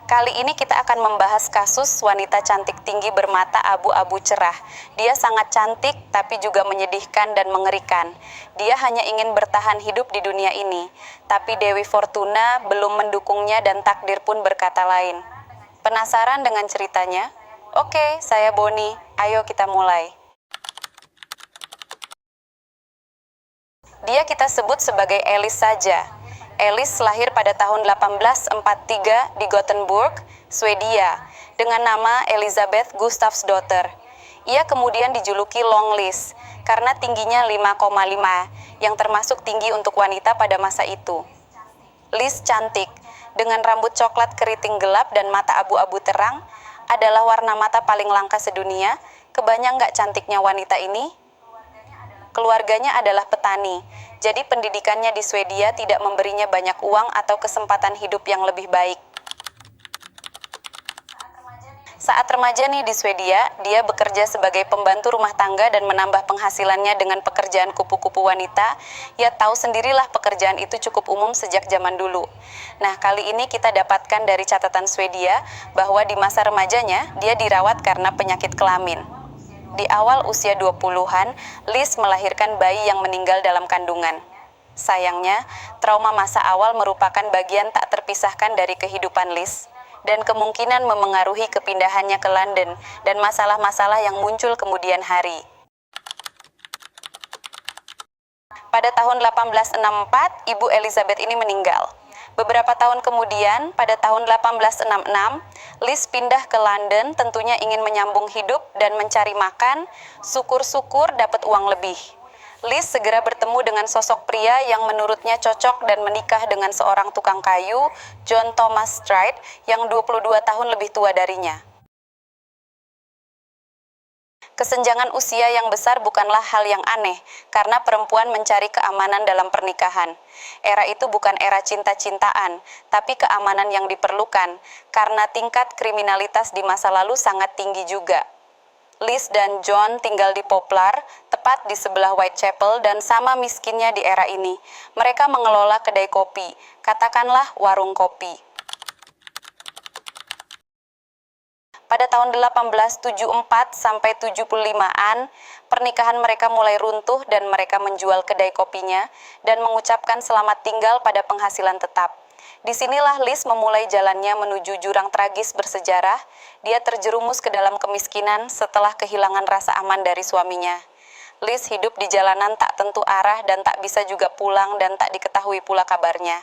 Kali ini kita akan membahas kasus wanita cantik tinggi bermata abu-abu cerah. Dia sangat cantik tapi juga menyedihkan dan mengerikan. Dia hanya ingin bertahan hidup di dunia ini. Tapi Dewi Fortuna belum mendukungnya dan takdir pun berkata lain. Penasaran dengan ceritanya? Oke, saya Boni. Ayo kita mulai. Dia kita sebut sebagai Elis saja. Elis lahir pada tahun 1843 di Gothenburg, Swedia, dengan nama Elisabeth Gustafsdotter. Ia kemudian dijuluki Long Lis karena tingginya 5,5, yang termasuk tinggi untuk wanita pada masa itu. Lis cantik, dengan rambut coklat keriting gelap dan mata abu-abu terang, adalah warna mata paling langka sedunia. Kebayang nggak cantiknya wanita ini? Keluarganya adalah petani, jadi pendidikannya di Swedia tidak memberinya banyak uang atau kesempatan hidup yang lebih baik. Saat remaja nih di Swedia, dia bekerja sebagai pembantu rumah tangga dan menambah penghasilannya dengan pekerjaan kupu-kupu wanita. Ya tahu sendirilah pekerjaan itu cukup umum sejak zaman dulu. Nah, kali ini kita dapatkan dari catatan Swedia bahwa di masa remajanya, dia dirawat karena penyakit kelamin. Di awal usia 20-an, Lis melahirkan bayi yang meninggal dalam kandungan. Sayangnya, trauma masa awal merupakan bagian tak terpisahkan dari kehidupan Lis, dan kemungkinan memengaruhi kepindahannya ke London dan masalah-masalah yang muncul kemudian hari. Pada tahun 1864, Ibu Elizabeth ini meninggal. Beberapa tahun kemudian, pada tahun 1866, Lis pindah ke London tentunya ingin menyambung hidup dan mencari makan, syukur-syukur dapat uang lebih. Lis segera bertemu dengan sosok pria yang menurutnya cocok dan menikah dengan seorang tukang kayu, John Thomas Stride, yang 22 tahun lebih tua darinya. Kesenjangan usia yang besar bukanlah hal yang aneh, karena perempuan mencari keamanan dalam pernikahan. Era itu bukan era cinta-cintaan, tapi keamanan yang diperlukan, karena tingkat kriminalitas di masa lalu sangat tinggi juga. Lis dan John tinggal di Poplar, tepat di sebelah Whitechapel, dan sama miskinnya di era ini. Mereka mengelola kedai kopi, katakanlah warung kopi. Pada tahun 1874 sampai 75-an, pernikahan mereka mulai runtuh dan mereka menjual kedai kopinya dan mengucapkan selamat tinggal pada penghasilan tetap. Disinilah Lis memulai jalannya menuju jurang tragis bersejarah. Dia terjerumus ke dalam kemiskinan setelah kehilangan rasa aman dari suaminya. Lis hidup di jalanan tak tentu arah dan tak bisa juga pulang dan tak diketahui pula kabarnya.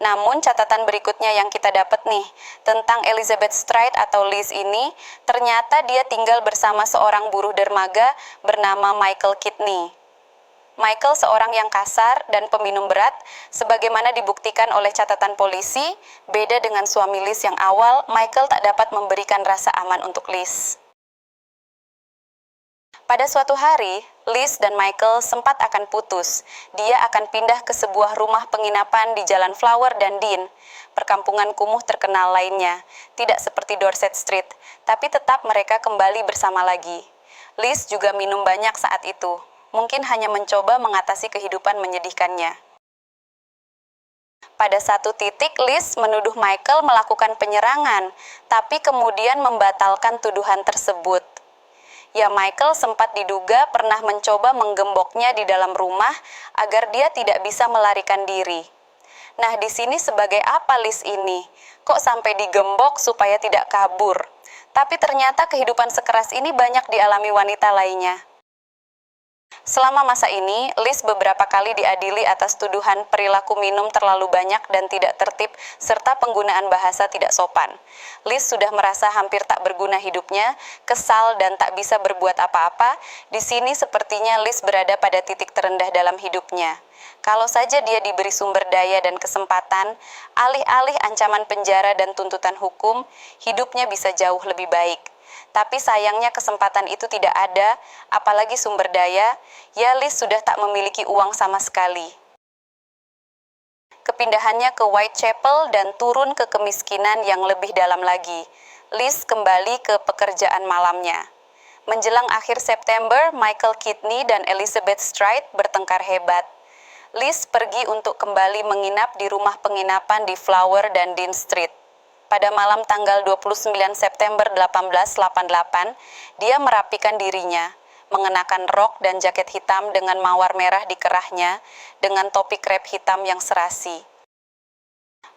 Namun catatan berikutnya yang kita dapat nih, tentang Elizabeth Stride atau Lis ini, ternyata dia tinggal bersama seorang buruh dermaga bernama Michael Kidney. Michael seorang yang kasar dan peminum berat, sebagaimana dibuktikan oleh catatan polisi. Beda dengan suami Lis yang awal, Michael tak dapat memberikan rasa aman untuk Lis. Pada suatu hari, Lis dan Michael sempat akan putus. Dia akan pindah ke sebuah rumah penginapan di Jalan Flower dan Dean, perkampungan kumuh terkenal lainnya. Tidak seperti Dorset Street, tapi tetap mereka kembali bersama lagi. Lis juga minum banyak saat itu, mungkin hanya mencoba mengatasi kehidupan menyedihkannya. Pada satu titik, Lis menuduh Michael melakukan penyerangan, tapi kemudian membatalkan tuduhan tersebut. Ya, Michael sempat diduga pernah mencoba menggemboknya di dalam rumah agar dia tidak bisa melarikan diri. Nah, di sini sebagai apa Lis ini? Kok sampai digembok supaya tidak kabur? Tapi ternyata kehidupan sekeras ini banyak dialami wanita lainnya. Selama masa ini, Lis beberapa kali diadili atas tuduhan perilaku minum terlalu banyak dan tidak tertib, serta penggunaan bahasa tidak sopan. Lis sudah merasa hampir tak berguna hidupnya, kesal dan tak bisa berbuat apa-apa. Di sini sepertinya Lis berada pada titik terendah dalam hidupnya. Kalau saja dia diberi sumber daya dan kesempatan, alih-alih ancaman penjara dan tuntutan hukum, hidupnya bisa jauh lebih baik. Tapi sayangnya kesempatan itu tidak ada, apalagi sumber daya. Ya, Lis sudah tak memiliki uang sama sekali. Kepindahannya ke Whitechapel dan turun ke kemiskinan yang lebih dalam lagi. Lis kembali ke pekerjaan malamnya. Menjelang akhir September, Michael Kidney dan Elizabeth Stride bertengkar hebat. Liz pergi untuk kembali menginap di rumah penginapan di Flower dan Dean Street. Pada malam tanggal 29 September 1888, dia merapikan dirinya, mengenakan rok dan jaket hitam dengan mawar merah di kerahnya, dengan topi krep hitam yang serasi.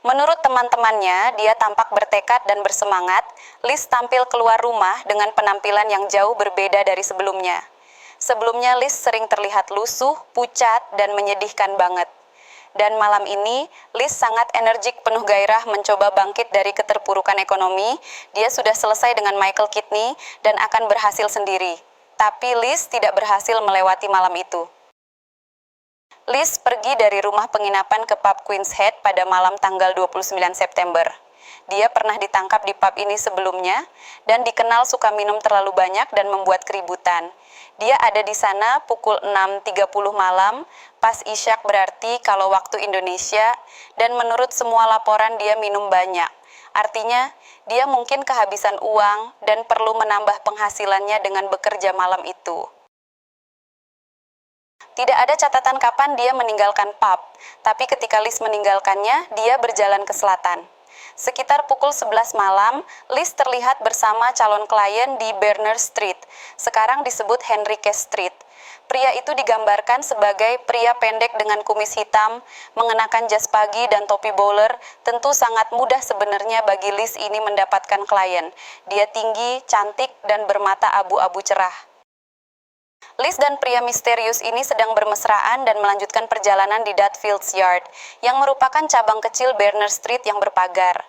Menurut teman-temannya, dia tampak bertekad dan bersemangat. Liz tampil keluar rumah dengan penampilan yang jauh berbeda dari sebelumnya. Sebelumnya Liz sering terlihat lusuh, pucat, dan menyedihkan banget. Dan malam ini, Liz sangat energik penuh gairah mencoba bangkit dari keterpurukan ekonomi. Dia sudah selesai dengan Michael Kidney dan akan berhasil sendiri. Tapi Liz tidak berhasil melewati malam itu. Liz pergi dari rumah penginapan ke pub Queen's Head pada malam tanggal 29 September. Dia pernah ditangkap di pub ini sebelumnya dan dikenal suka minum terlalu banyak dan membuat keributan. Dia ada di sana pukul 6.30 malam, pas isyak berarti kalau waktu Indonesia, dan menurut semua laporan dia minum banyak. Artinya, dia mungkin kehabisan uang dan perlu menambah penghasilannya dengan bekerja malam itu. Tidak ada catatan kapan dia meninggalkan pub, tapi ketika Liz meninggalkannya, dia berjalan ke selatan. Sekitar pukul 11 malam, Liz terlihat bersama calon klien di Berners Street, sekarang disebut Henrique Street. Pria itu digambarkan sebagai pria pendek dengan kumis hitam, mengenakan jas pagi dan topi bowler. Tentu sangat mudah sebenarnya bagi Liz ini mendapatkan klien. Dia tinggi, cantik, dan bermata abu-abu cerah. Liz dan pria misterius ini sedang bermesraan dan melanjutkan perjalanan di Dutfields Yard, yang merupakan cabang kecil Berners Street yang berpagar.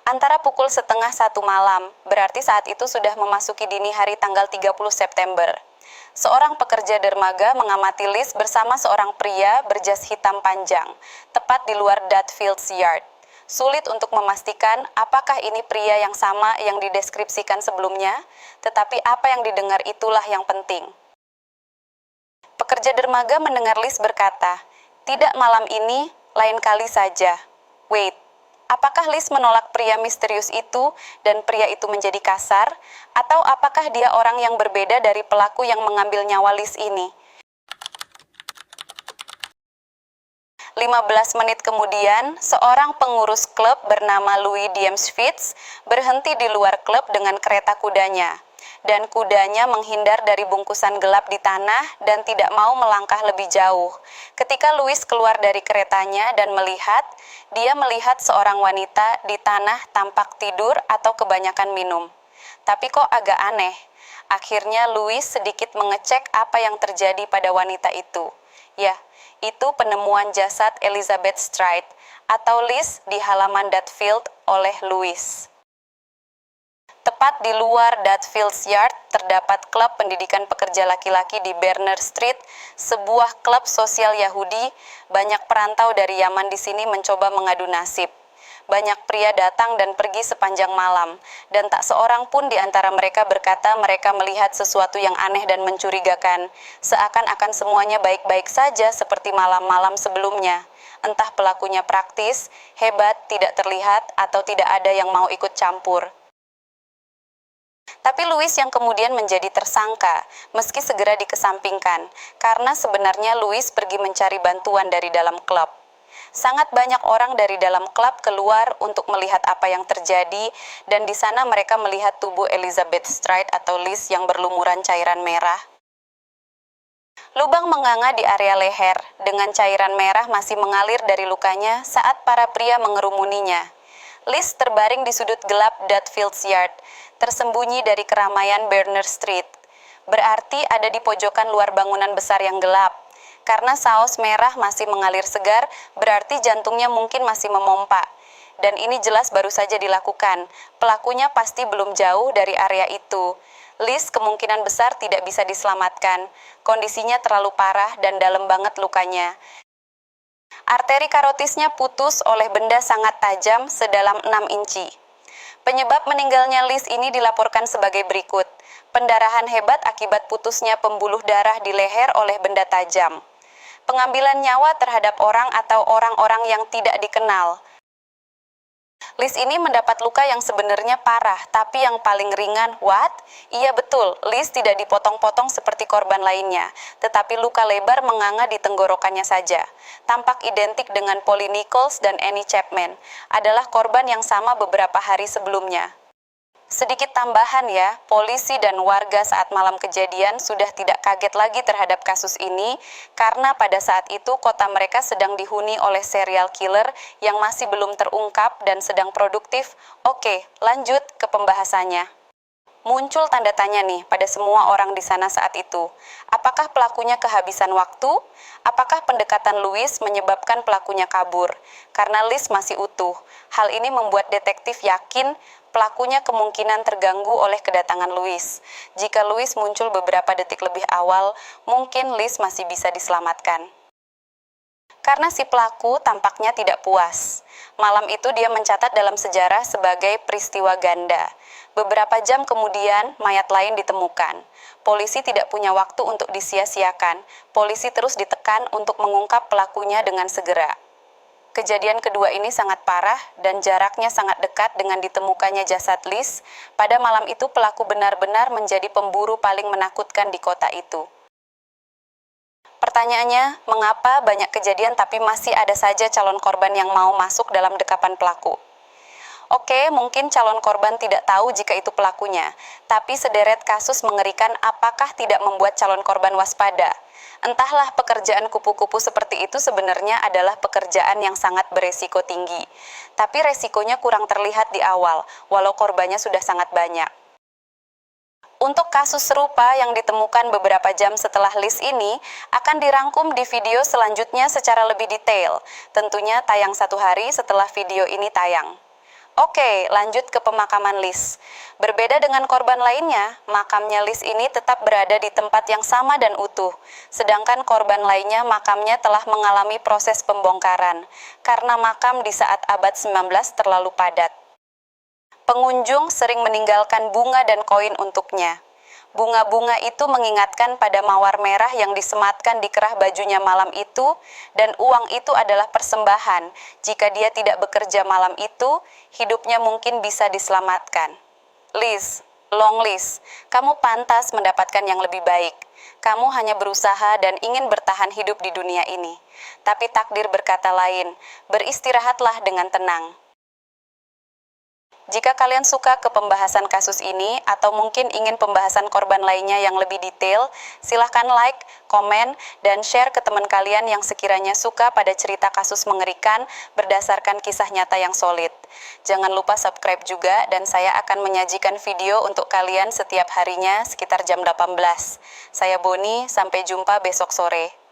Antara pukul 12:30 malam, berarti saat itu sudah memasuki dini hari tanggal 30 September. Seorang pekerja dermaga mengamati Liz bersama seorang pria berjas hitam panjang, tepat di luar Dutfields Yard. Sulit untuk memastikan apakah ini pria yang sama yang dideskripsikan sebelumnya, tetapi apa yang didengar itulah yang penting. Pekerja dermaga mendengar Liz berkata, "Tidak malam ini, lain kali saja." Wait, apakah Liz menolak pria misterius itu dan pria itu menjadi kasar? Atau apakah dia orang yang berbeda dari pelaku yang mengambil nyawa Liz ini? 15 menit kemudian, seorang pengurus klub bernama Louis Diemschwitz berhenti di luar klub dengan kereta kudanya. Dan kudanya menghindar dari bungkusan gelap di tanah dan tidak mau melangkah lebih jauh. Ketika Louis keluar dari keretanya dan dia melihat seorang wanita di tanah tampak tidur atau kebanyakan minum. Tapi kok agak aneh. Akhirnya Louis sedikit mengecek apa yang terjadi pada wanita itu. Ya, itu penemuan jasad Elizabeth Stride atau Liz di halaman Dutfield oleh Louis. Tepat di luar Dutfields Yard terdapat klub pendidikan pekerja laki-laki di Berners Street, sebuah klub sosial Yahudi. Banyak perantau dari Yaman di sini mencoba mengadu nasib. Banyak pria datang dan pergi sepanjang malam, dan tak seorang pun di antara mereka berkata mereka melihat sesuatu yang aneh dan mencurigakan, seakan-akan semuanya baik-baik saja seperti malam-malam sebelumnya. Entah pelakunya praktis, hebat, tidak terlihat, atau tidak ada yang mau ikut campur. Tapi Louis yang kemudian menjadi tersangka, meski segera dikesampingkan, karena sebenarnya Louis pergi mencari bantuan dari dalam klub. Sangat banyak orang dari dalam klub keluar untuk melihat apa yang terjadi, dan di sana mereka melihat tubuh Elizabeth Stride atau Liz yang berlumuran cairan merah. Lubang menganga di area leher, dengan cairan merah masih mengalir dari lukanya saat para pria mengerumuninya. Liz terbaring di sudut gelap Dutfields Yard, tersembunyi dari keramaian Berners Street. Berarti ada di pojokan luar bangunan besar yang gelap. Karena saus merah masih mengalir segar, berarti jantungnya mungkin masih memompa. Dan ini jelas baru saja dilakukan. Pelakunya pasti belum jauh dari area itu. Liz kemungkinan besar tidak bisa diselamatkan. Kondisinya terlalu parah dan dalam banget lukanya. Arteri karotisnya putus oleh benda sangat tajam sedalam 6 inci. Penyebab meninggalnya Liz ini dilaporkan sebagai berikut. Pendarahan hebat akibat putusnya pembuluh darah di leher oleh benda tajam. Pengambilan nyawa terhadap orang atau orang-orang yang tidak dikenal. Liz ini mendapat luka yang sebenarnya parah, tapi yang paling ringan, what? Iya betul, Liz tidak dipotong-potong seperti korban lainnya, tetapi luka lebar menganga di tenggorokannya saja. Tampak identik dengan Polly Nichols dan Annie Chapman, adalah korban yang sama beberapa hari sebelumnya. Sedikit tambahan ya, polisi dan warga saat malam kejadian sudah tidak kaget lagi terhadap kasus ini karena pada saat itu kota mereka sedang dihuni oleh serial killer yang masih belum terungkap dan sedang produktif. Oke, lanjut ke pembahasannya. Muncul tanda tanya nih pada semua orang di sana saat itu. Apakah pelakunya kehabisan waktu? Apakah pendekatan Louis menyebabkan pelakunya kabur? Karena Liz masih utuh. Hal ini membuat detektif yakin pelakunya kemungkinan terganggu oleh kedatangan Louis. Jika Louis muncul beberapa detik lebih awal, mungkin Liz masih bisa diselamatkan. Karena si pelaku tampaknya tidak puas. Malam itu dia mencatat dalam sejarah sebagai peristiwa ganda. Beberapa jam kemudian, mayat lain ditemukan. Polisi tidak punya waktu untuk disia-siakan. Polisi terus ditekan untuk mengungkap pelakunya dengan segera. Kejadian kedua ini sangat parah dan jaraknya sangat dekat dengan ditemukannya jasad Liz. Pada malam itu pelaku benar-benar menjadi pemburu paling menakutkan di kota itu. Pertanyaannya, mengapa banyak kejadian tapi masih ada saja calon korban yang mau masuk dalam dekapan pelaku? Oke, mungkin calon korban tidak tahu jika itu pelakunya, tapi sederet kasus mengerikan apakah tidak membuat calon korban waspada? Entahlah, pekerjaan kupu-kupu seperti itu sebenarnya adalah pekerjaan yang sangat beresiko tinggi. Tapi resikonya kurang terlihat di awal, walau korbannya sudah sangat banyak. Untuk kasus serupa yang ditemukan beberapa jam setelah Liz ini akan dirangkum di video selanjutnya secara lebih detail, tentunya tayang 1 hari setelah video ini tayang. Oke, lanjut ke pemakaman Liz. Berbeda dengan korban lainnya, makamnya Liz ini tetap berada di tempat yang sama dan utuh, sedangkan korban lainnya makamnya telah mengalami proses pembongkaran, karena makam di saat abad 19 terlalu padat. Pengunjung sering meninggalkan bunga dan koin untuknya. Bunga-bunga itu mengingatkan pada mawar merah yang disematkan di kerah bajunya malam itu, dan uang itu adalah persembahan. Jika dia tidak bekerja malam itu, hidupnya mungkin bisa diselamatkan. Liz, long Liz, kamu pantas mendapatkan yang lebih baik. Kamu hanya berusaha dan ingin bertahan hidup di dunia ini. Tapi takdir berkata lain, beristirahatlah dengan tenang. Jika kalian suka ke pembahasan kasus ini atau mungkin ingin pembahasan korban lainnya yang lebih detail, silahkan like, komen, dan share ke teman kalian yang sekiranya suka pada cerita kasus mengerikan berdasarkan kisah nyata yang solid. Jangan lupa subscribe juga dan saya akan menyajikan video untuk kalian setiap harinya sekitar jam 18. Saya Boni, sampai jumpa besok sore.